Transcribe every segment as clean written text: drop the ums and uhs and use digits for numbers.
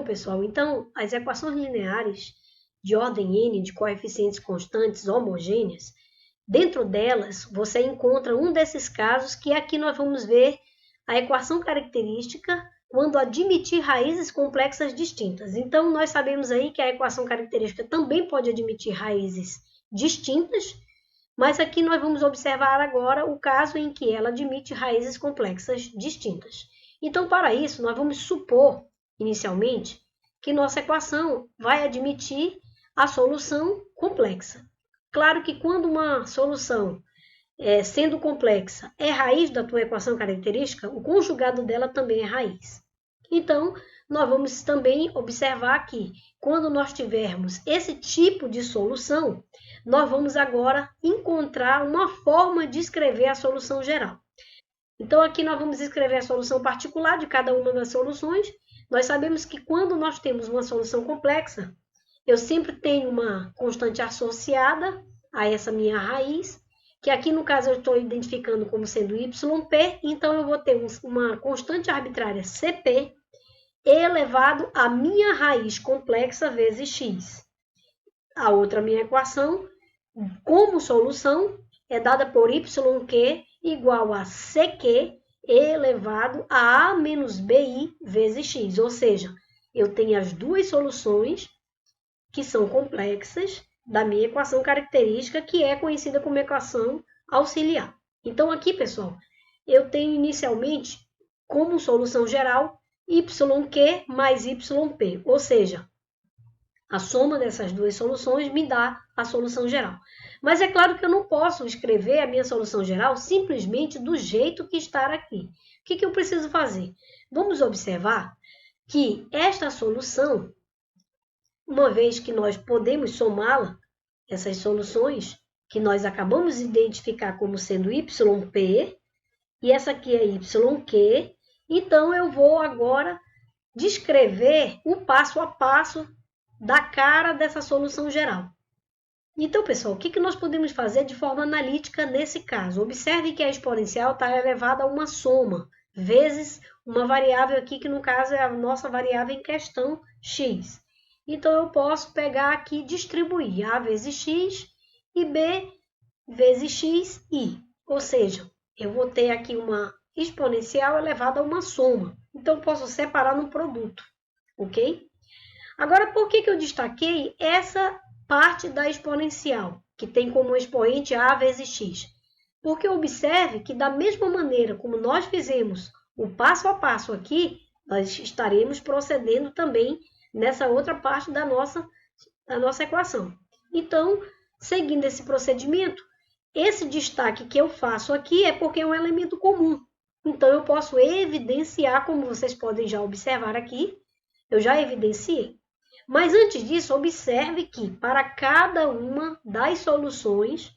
Bom, pessoal, então as equações lineares de ordem n de coeficientes constantes homogêneas, dentro delas você encontra um desses casos que aqui nós vamos ver a equação característica quando admitir raízes complexas distintas. Então, nós sabemos aí que a equação característica também pode admitir raízes distintas, mas aqui nós vamos observar agora o caso em que ela admite raízes complexas distintas. Então, para isso, nós vamos supor, inicialmente, que nossa equação vai admitir a solução complexa. Claro que quando uma solução, sendo complexa, é raiz da tua equação característica, o conjugado dela também é raiz. Então, nós vamos também observar que, quando nós tivermos esse tipo de solução, nós vamos agora encontrar uma forma de escrever a solução geral. Então, aqui nós vamos escrever a solução particular de cada uma das soluções. Nós sabemos que quando nós temos uma solução complexa, eu sempre tenho uma constante associada a essa minha raiz, que aqui no caso eu estou identificando como sendo yp, então eu vou ter uma constante arbitrária cp elevado à minha raiz complexa vezes x. A outra minha equação, como solução, é dada por yq igual a ck elevado a a menos bi vezes x. Ou seja, eu tenho as duas soluções que são complexas da minha equação característica, que é conhecida como equação auxiliar. Então, aqui, pessoal, eu tenho inicialmente como solução geral yq mais yp, ou seja, a soma dessas duas soluções me dá a solução geral. Mas é claro que eu não posso escrever a minha solução geral simplesmente do jeito que está aqui. O que eu preciso fazer? Vamos observar que esta solução, uma vez que nós podemos somá-la, essas soluções que nós acabamos de identificar como sendo yp, e essa aqui é yq, então eu vou agora descrever o passo a passo da cara dessa solução geral. Então, pessoal, o que nós podemos fazer de forma analítica nesse caso? Observe que a exponencial está elevada a uma soma, vezes uma variável aqui, que no caso é a nossa variável em questão, x. Então, eu posso pegar aqui e distribuir a vezes x e b vezes x, i. Ou seja, eu vou ter aqui uma exponencial elevada a uma soma. Então, eu posso separar no produto, ok? Agora, por que eu destaquei essa parte da exponencial, que tem como expoente a vezes x? Porque observe que, da mesma maneira como nós fizemos o passo a passo aqui, nós estaremos procedendo também nessa outra parte da nossa equação. Então, seguindo esse procedimento, esse destaque que eu faço aqui é porque é um elemento comum. Então, eu posso evidenciar, como vocês podem já observar aqui, eu já evidenciei. Mas antes disso, observe que para cada uma das soluções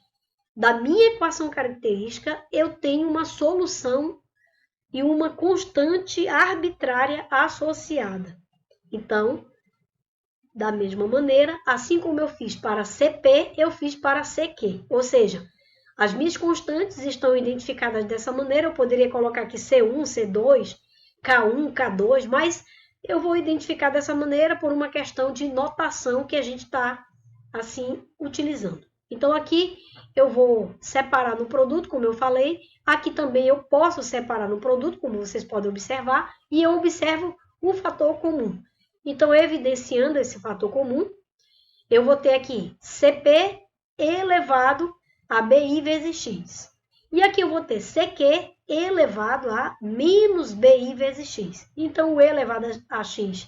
da minha equação característica, eu tenho uma solução e uma constante arbitrária associada. Então, da mesma maneira, assim como eu fiz para CP, eu fiz para CQ. Ou seja, as minhas constantes estão identificadas dessa maneira. Eu poderia colocar aqui C1, C2, K1, K2, mas eu vou identificar dessa maneira por uma questão de notação que a gente está, assim, utilizando. Então, aqui eu vou separar no produto, como eu falei. Aqui também eu posso separar no produto, como vocês podem observar. E eu observo o fator comum. Então, evidenciando esse fator comum, eu vou ter aqui CP elevado a BI vezes X. E aqui eu vou ter CQ elevado a menos BI vezes X. Então, o E elevado a X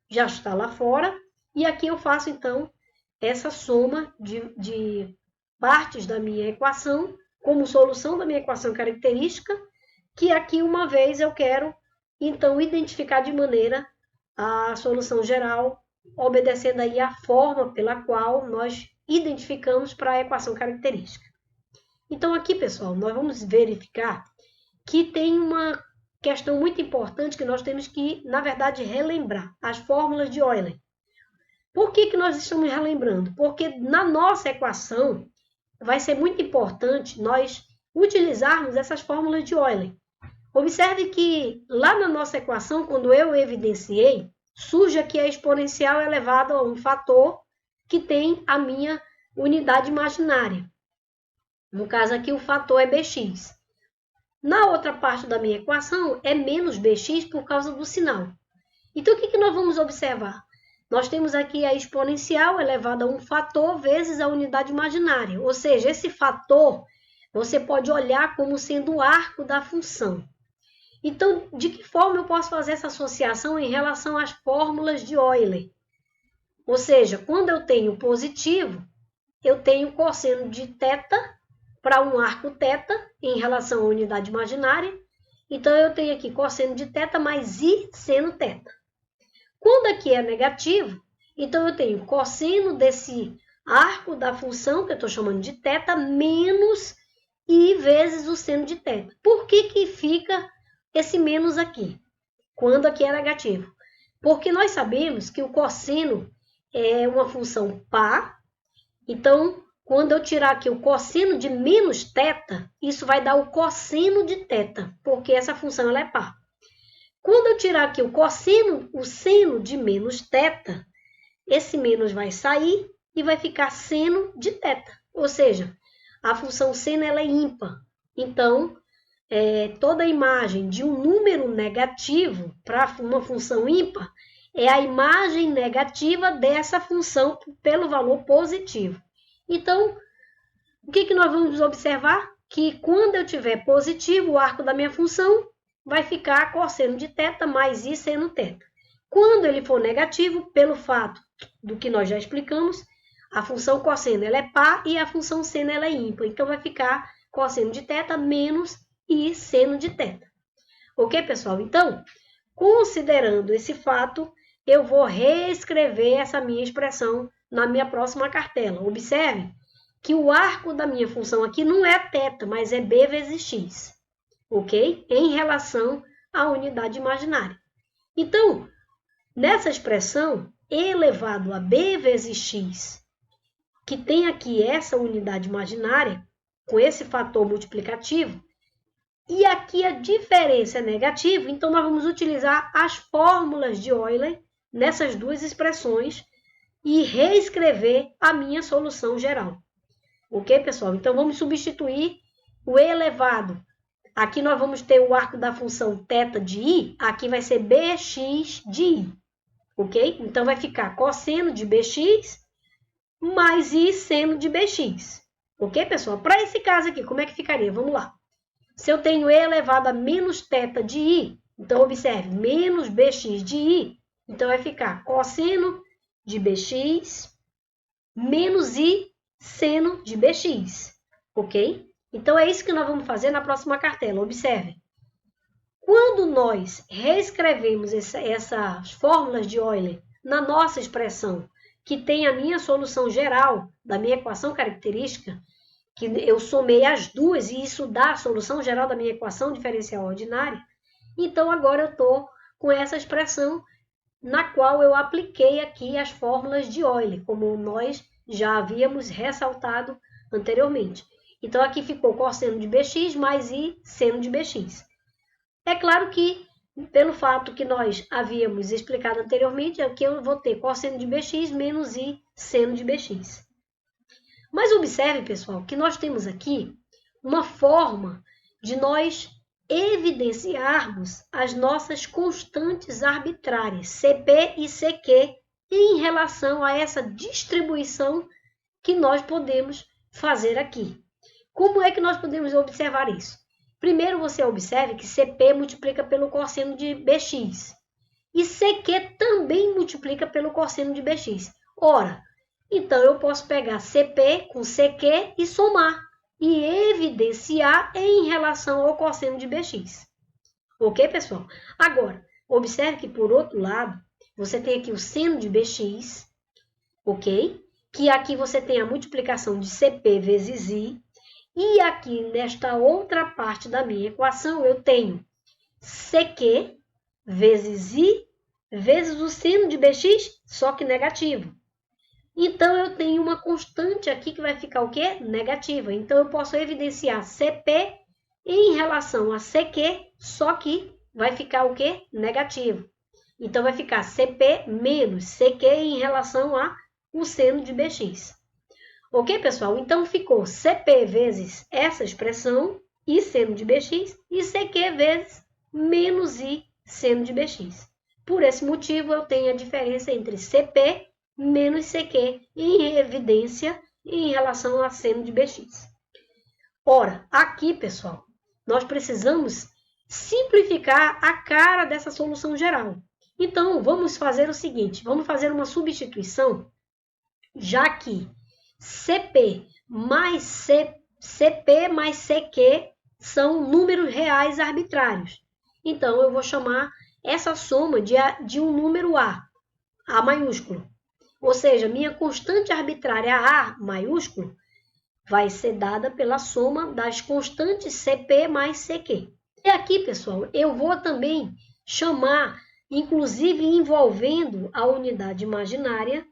já está lá fora. E aqui eu faço, então, essa soma de partes da minha equação, como solução da minha equação característica, que aqui, uma vez, eu quero, então, identificar de maneira a solução geral, obedecendo aí a forma pela qual nós identificamos para a equação característica. Então, aqui, pessoal, nós vamos verificar que tem uma questão muito importante que nós temos que, na verdade, relembrar. As fórmulas de Euler. Por que nós estamos relembrando? Porque na nossa equação vai ser muito importante nós utilizarmos essas fórmulas de Euler. Observe que lá na nossa equação, quando eu evidenciei surge aqui a exponencial elevada a um fator que tem a minha unidade imaginária. No caso aqui, o fator é bx. Na outra parte da minha equação, é menos bx por causa do sinal. Então, o que nós vamos observar? Nós temos aqui a exponencial elevada a um fator vezes a unidade imaginária. Ou seja, esse fator você pode olhar como sendo o arco da função. Então, de que forma eu posso fazer essa associação em relação às fórmulas de Euler? Ou seja, quando eu tenho positivo, eu tenho cosseno de θ para um arco θ em relação à unidade imaginária. Então, eu tenho aqui cosseno de θ mais i seno θ. Quando aqui é negativo, então eu tenho cosseno desse arco da função, que eu estou chamando de θ, menos i vezes o seno de θ. Por que fica esse menos aqui, quando aqui é negativo? Porque nós sabemos que o cosseno é uma função par, então, quando eu tirar aqui o cosseno de menos θ, isso vai dar o cosseno de θ, porque essa função ela é par. Quando eu tirar aqui o seno de menos θ, esse menos vai sair e vai ficar seno de θ. Ou seja, a função seno ela é ímpar. Então, toda a imagem de um número negativo para uma função ímpar é a imagem negativa dessa função pelo valor positivo. Então, o que nós vamos observar? Que quando eu tiver positivo, o arco da minha função vai ficar cosseno de θ mais i seno θ. Quando ele for negativo, pelo fato do que nós já explicamos, a função cosseno ela é par e a função seno ela é ímpar. Então, vai ficar cosseno de θ menos i seno de θ. Ok, pessoal? Então, considerando esse fato, eu vou reescrever essa minha expressão na minha próxima cartela. Observe que o arco da minha função aqui não é θ, mas é b vezes x. Ok? Em relação à unidade imaginária. Então, nessa expressão, e elevado a b vezes x, que tem aqui essa unidade imaginária, com esse fator multiplicativo, e aqui a diferença é negativa, então nós vamos utilizar as fórmulas de Euler nessas duas expressões e reescrever a minha solução geral. Ok, pessoal? Então, vamos substituir o e elevado. Aqui nós vamos ter o arco da função θ de i, aqui vai ser bx de i, ok? Então, vai ficar cosseno de bx mais i seno de bx, ok, pessoal? Para esse caso aqui, como é que ficaria? Vamos lá. Se eu tenho e elevado a menos θ de i, então, observe, menos bx de i, então vai ficar cosseno de bx menos i seno de bx, ok? Então, é isso que nós vamos fazer na próxima cartela. Observe. Quando nós reescrevemos essas fórmulas de Euler na nossa expressão, que tem a minha solução geral da minha equação característica, que eu somei as duas e isso dá a solução geral da minha equação diferencial ordinária, então agora eu estou com essa expressão na qual eu apliquei aqui as fórmulas de Euler, como nós já havíamos ressaltado anteriormente. Então, aqui ficou cosseno de bx mais i seno de bx. É claro que, pelo fato que nós havíamos explicado anteriormente, aqui eu vou ter cosseno de bx menos i seno de bx. Mas observe, pessoal, que nós temos aqui uma forma de nós evidenciarmos as nossas constantes arbitrárias, CP e CQ, em relação a essa distribuição que nós podemos fazer aqui. Como é que nós podemos observar isso? Primeiro, você observe que CP multiplica pelo cosseno de bx. E CQ também multiplica pelo cosseno de bx. Ora, então eu posso pegar CP com CQ e somar. E evidenciar em relação ao cosseno de bx. Ok, pessoal? Agora, observe que, por outro lado, você tem aqui o seno de bx, ok? Que aqui você tem a multiplicação de CP vezes i. E aqui, nesta outra parte da minha equação, eu tenho CQ vezes i vezes o seno de bx, só que negativo. Então, eu tenho uma constante aqui que vai ficar o quê? Negativa. Então, eu posso evidenciar CP em relação a CQ, só que vai ficar o quê? Negativo. Então, vai ficar CP menos CQ em relação a o seno de BX. Ok, pessoal? Então, ficou CP vezes essa expressão, I seno de BX, e CQ vezes menos I seno de BX. Por esse motivo, eu tenho a diferença entre CP menos CQ em evidência em relação a seno de BX. Ora, aqui, pessoal, nós precisamos simplificar a cara dessa solução geral. Então, vamos fazer o seguinte, vamos fazer uma substituição, já que CP mais CQ são números reais arbitrários. Então, eu vou chamar essa soma de um número A maiúsculo. Ou seja, minha constante arbitrária A maiúsculo vai ser dada pela soma das constantes CP mais CQ. E aqui, pessoal, eu vou também chamar, inclusive envolvendo a unidade imaginária,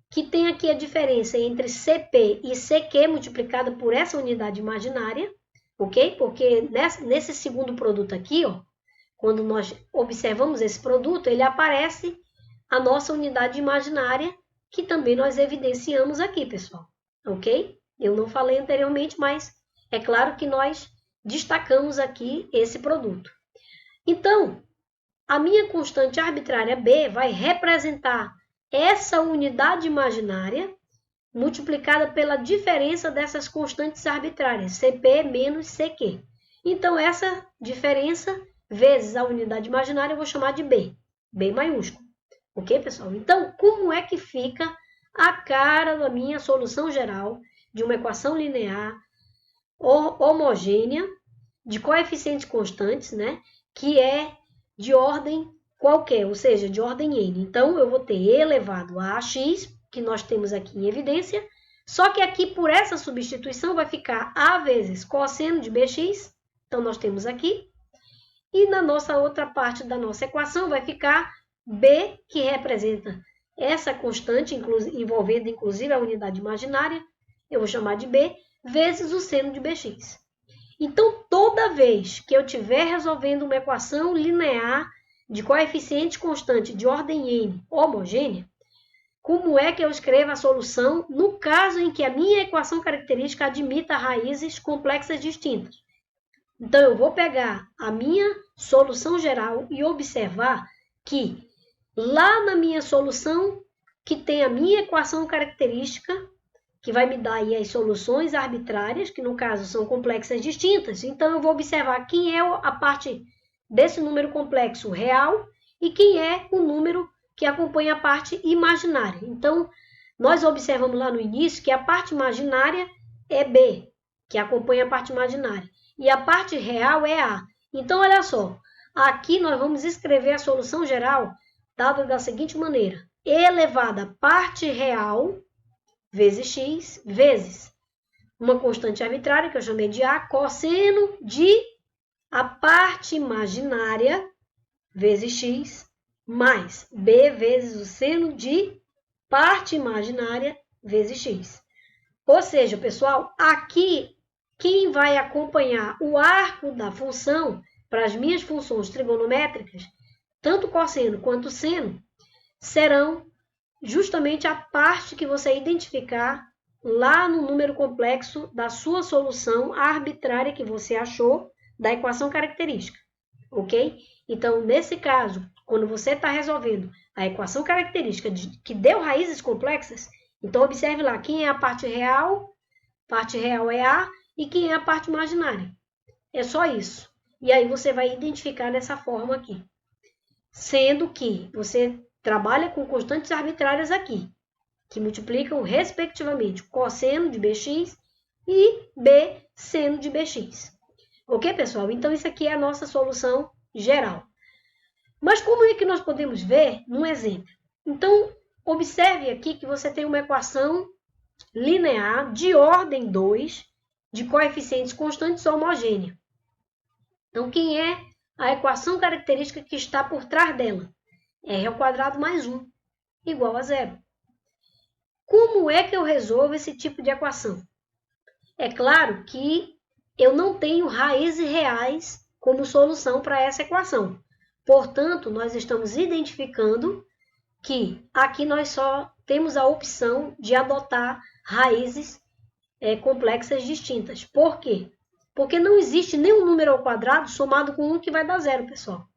que tem aqui a diferença entre CP e CQ multiplicada por essa unidade imaginária, ok? Porque nesse segundo produto aqui, ó, quando nós observamos esse produto, ele aparece a nossa unidade imaginária, que também nós evidenciamos aqui, pessoal, ok? Eu não falei anteriormente, mas é claro que nós destacamos aqui esse produto. Então, a minha constante arbitrária B vai representar essa unidade imaginária multiplicada pela diferença dessas constantes arbitrárias, CP menos CQ. Então, essa diferença vezes a unidade imaginária eu vou chamar de B, B maiúsculo. Ok, pessoal? Então, como é que fica a cara da minha solução geral de uma equação linear homogênea de coeficientes constantes, né? Que é de ordem qualquer, ou seja, de ordem n. Então, eu vou ter e elevado a x, que nós temos aqui em evidência, só que aqui, por essa substituição, vai ficar a vezes cosseno de bx, então nós temos aqui, e na nossa outra parte da nossa equação vai ficar b, que representa essa constante, envolvendo inclusive a unidade imaginária, eu vou chamar de b, vezes o seno de bx. Então, toda vez que eu estiver resolvendo uma equação linear de coeficiente constante de ordem n homogênea, como é que eu escrevo a solução no caso em que a minha equação característica admita raízes complexas distintas? Então, eu vou pegar a minha solução geral e observar que lá na minha solução, que tem a minha equação característica, que vai me dar aí as soluções arbitrárias, que no caso são complexas distintas. Então, eu vou observar quem é a parte desse número complexo real e quem é o número que acompanha a parte imaginária. Então, nós observamos lá no início que a parte imaginária é B, que acompanha a parte imaginária, e a parte real é A. Então, olha só, aqui nós vamos escrever a solução geral dada da seguinte maneira: E elevado a parte real vezes x, vezes uma constante arbitrária, que eu chamei de A, cosseno de a parte imaginária vezes x, mais b vezes o seno de parte imaginária vezes x. Ou seja, pessoal, aqui, quem vai acompanhar o arco da função para as minhas funções trigonométricas, tanto cosseno quanto seno, serão justamente a parte que você identificar lá no número complexo da sua solução arbitrária que você achou da equação característica, ok? Então, nesse caso, quando você está resolvendo a equação característica que deu raízes complexas, então observe lá quem é a parte real é A, e quem é a parte imaginária. É só isso. E aí você vai identificar dessa forma aqui. Sendo que você trabalha com constantes arbitrárias aqui, que multiplicam respectivamente o cosseno de bx e b seno de bx. Ok, pessoal? Então, isso aqui é a nossa solução geral. Mas como é que nós podemos ver num exemplo? Então, observe aqui que você tem uma equação linear de ordem 2, de coeficientes constantes homogênea. Então, quem é a equação característica que está por trás dela? R² mais 1 igual a 0. Como é que eu resolvo esse tipo de equação? É claro que eu não tenho raízes reais como solução para essa equação. Portanto, nós estamos identificando que aqui nós só temos a opção de adotar raízes complexas distintas. Por quê? Porque não existe nenhum número ao quadrado somado com 1 que vai dar zero, pessoal.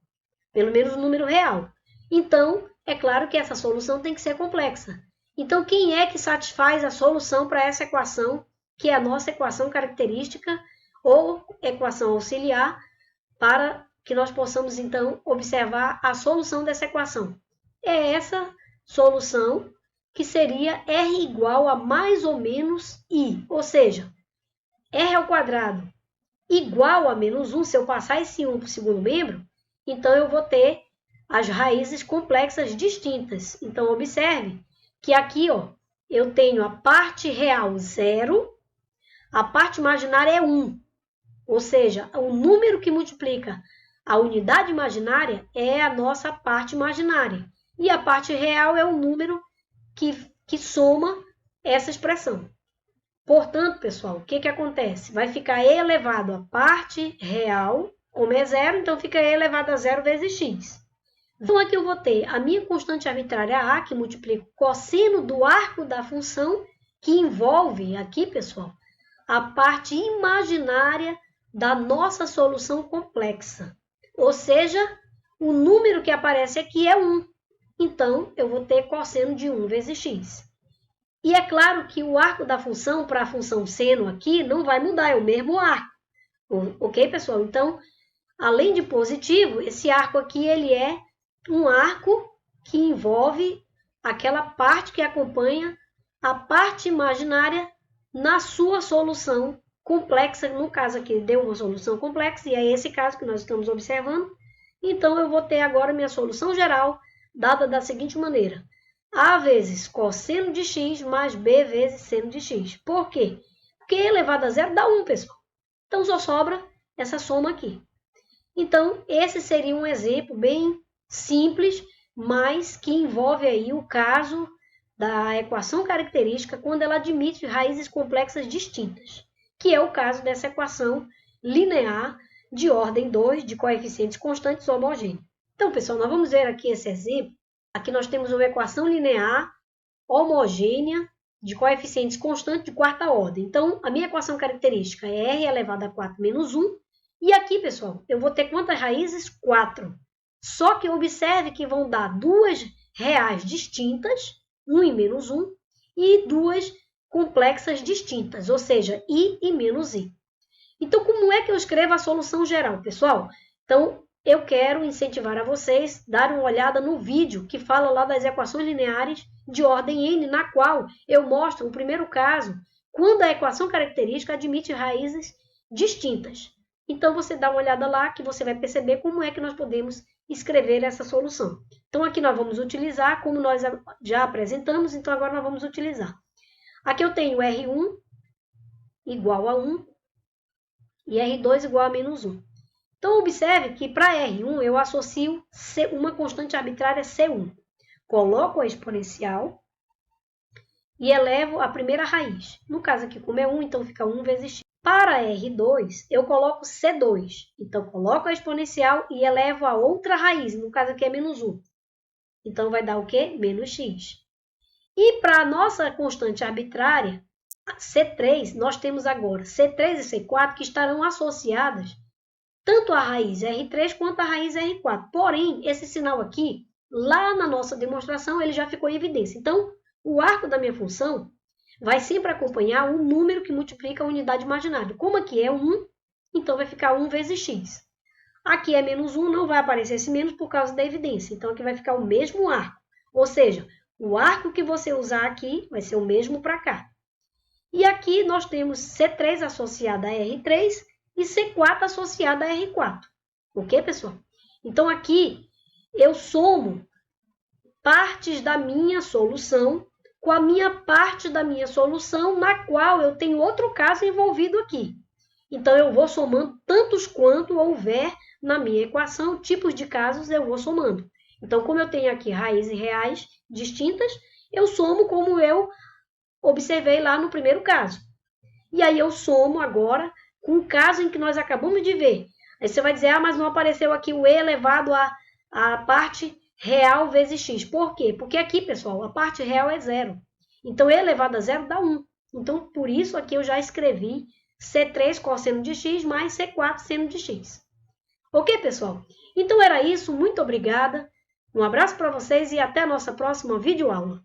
Pelo menos o número real. Então, é claro que essa solução tem que ser complexa. Então, quem é que satisfaz a solução para essa equação, que é a nossa equação característica ou equação auxiliar, para que nós possamos, então, observar a solução dessa equação? É essa solução que seria R igual a mais ou menos I, ou seja, R ao quadrado igual a menos 1, se eu passar esse 1 para o segundo membro, então eu vou ter as raízes complexas distintas. Então, observe que aqui, ó, eu tenho a parte real 0, a parte imaginária é 1, ou seja, o número que multiplica a unidade imaginária é a nossa parte imaginária, e a parte real é o número que soma essa expressão. Portanto, pessoal, o que acontece? Vai ficar e elevado a parte real, como é zero, então fica e elevado a zero vezes x. Então, aqui eu vou ter a minha constante arbitrária a, que multiplica o cosseno do arco da função, que envolve aqui, pessoal, a parte imaginária da nossa solução complexa. Ou seja, o número que aparece aqui é 1. Então, eu vou ter cosseno de 1 vezes x. E é claro que o arco da função para a função seno aqui não vai mudar, é o mesmo arco. Ok, pessoal? Então, além de positivo, esse arco aqui ele é um arco que envolve aquela parte que acompanha a parte imaginária na sua solução complexa. No caso aqui, deu uma solução complexa, e é esse caso que nós estamos observando. Então, eu vou ter agora minha solução geral, dada da seguinte maneira: A vezes cosseno de x mais B vezes seno de x. Por quê? Porque e elevado a zero dá 1, pessoal. Então, só sobra essa soma aqui. Então, esse seria um exemplo bem simples, mas que envolve aí o caso da equação característica quando ela admite raízes complexas distintas, que é o caso dessa equação linear de ordem 2 de coeficientes constantes homogêneos. Então, pessoal, nós vamos ver aqui esse exemplo. Aqui nós temos uma equação linear homogênea de coeficientes constantes de quarta ordem. Então, a minha equação característica é R elevado a 4 menos 1. E aqui, pessoal, eu vou ter quantas raízes? 4. Só que observe que vão dar duas reais distintas, 1 e menos 1, e duas complexas distintas, ou seja, I e menos I. Então, como é que eu escrevo a solução geral, pessoal? Então, eu quero incentivar a vocês a darem uma olhada no vídeo que fala lá das equações lineares de ordem N, na qual eu mostro o primeiro caso, quando a equação característica admite raízes distintas. Então, você dá uma olhada lá que você vai perceber como é que nós podemos escrever essa solução. Então, aqui nós vamos utilizar, como nós já apresentamos, então agora nós vamos utilizar. Aqui eu tenho R1 igual a 1 e R2 igual a menos 1. Então, observe que para R1 eu associo uma constante arbitrária C1. Coloco a exponencial e elevo a primeira raiz. No caso aqui, como é 1, então fica 1 vezes x. Para R2, eu coloco C2. Então, coloco a exponencial e elevo a outra raiz. No caso aqui é menos 1. Então, vai dar o quê? Menos x. E para a nossa constante arbitrária, C3, nós temos agora C3 e C4 que estarão associadas tanto a raiz R3 quanto a raiz R4. Porém, esse sinal aqui, lá na nossa demonstração, ele já ficou em evidência. Então, o arco da minha função vai sempre acompanhar o número que multiplica a unidade imaginária. Como aqui é 1, então vai ficar 1 vezes x. Aqui é menos 1, não vai aparecer esse menos por causa da evidência. Então, aqui vai ficar o mesmo arco. Ou seja, o arco que você usar aqui vai ser o mesmo para cá. E aqui nós temos C3 associada a R3 e C4 associada a R4. Ok, pessoal? Então, aqui eu somo partes da minha solução com a minha parte da minha solução, na qual eu tenho outro caso envolvido aqui. Então, eu vou somando tantos quanto houver na minha equação, tipos de casos eu vou somando. Então, como eu tenho aqui raízes reais distintas, eu somo como eu observei lá no primeiro caso. E aí eu somo agora com o caso em que nós acabamos de ver. Aí você vai dizer, mas não apareceu aqui o e elevado a a parte real vezes x. Por quê? Porque aqui, pessoal, a parte real é 0. Então, e elevado a 0 dá 1. Então, por isso aqui eu já escrevi C3 cosseno de x mais C4 seno de x. Ok, pessoal? Então, era isso. Muito obrigada. Um abraço para vocês e até a nossa próxima videoaula.